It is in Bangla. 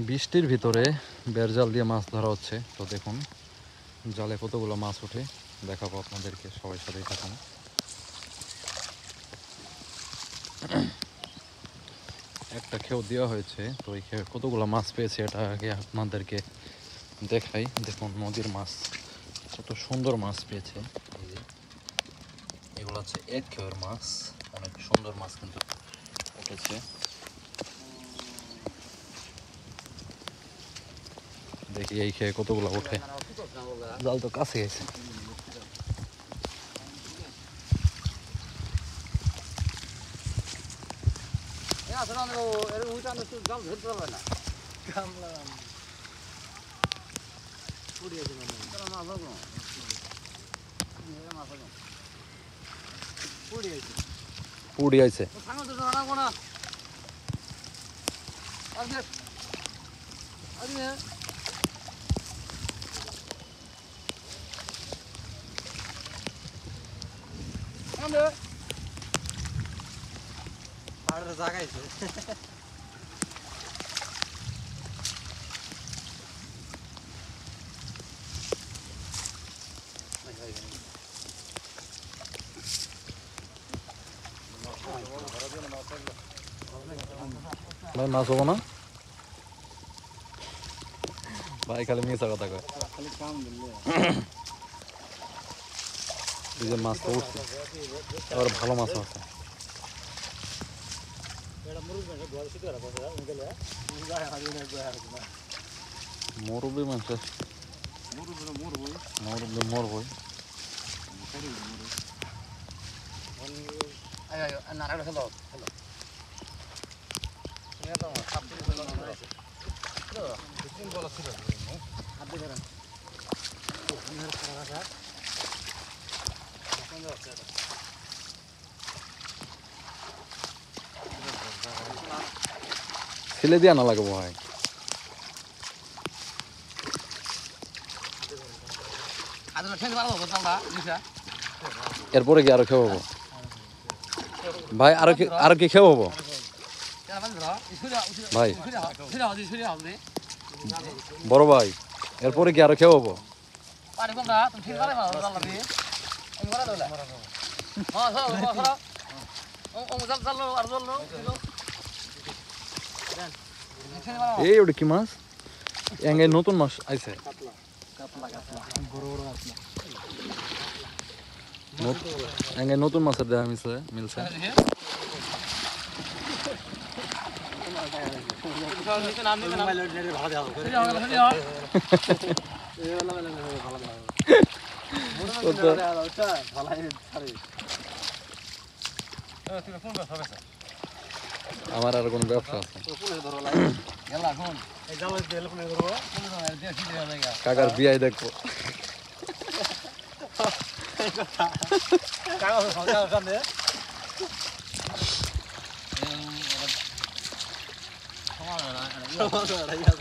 বৃষ্টির ভিতরে বেড়জাল দিয়ে মাছ ধরা হচ্ছে। তো দেখুন জালে কতগুলো মাছ ওঠে, দেখাবো আপনাদেরকে, সবাই সাথেই থাকুন। একটা খেও দেওয়া হয়েছে, তো এই খেয়ে কতগুলো মাছ পেয়েছে এটা আগে আপনাদেরকে দেখাই। দেখুন নদীর মাছ, কত সুন্দর মাছ পেয়েছে। এগুলো হচ্ছে এক খেয়ের মাছ, অনেক সুন্দর মাছ কিন্তু উঠেছে। দেখি এই খেয়ে কতগুলো ওঠে। জাল তো কাছে গেছে। পুড়ি আইছে। জাগাইছে ভাই মাছ হবো না ভাই, খালি মিশা কথা কয়। এই যে মাছটা উঠছে, আবার ভালো মাছ আছে। মরবি মাছ, মরবি মরবই। ছেলে দিয়া না লাগবো ভাই। এরপরে কি আরো খেয়ে হবো ভাই? আরো কি খেয়ে হবো ভাই? বড় ভাই, এরপরে কি আরো খেয়ে হবো? এই ওটা কি মাছ? এঙ্গে নতুন মাছ আইছে। এঙ্গে নতুন মাছের দেখা মিলছে। আমার আর কোন ব্যবসা আছে? কাকার বিয়াই দেখবো।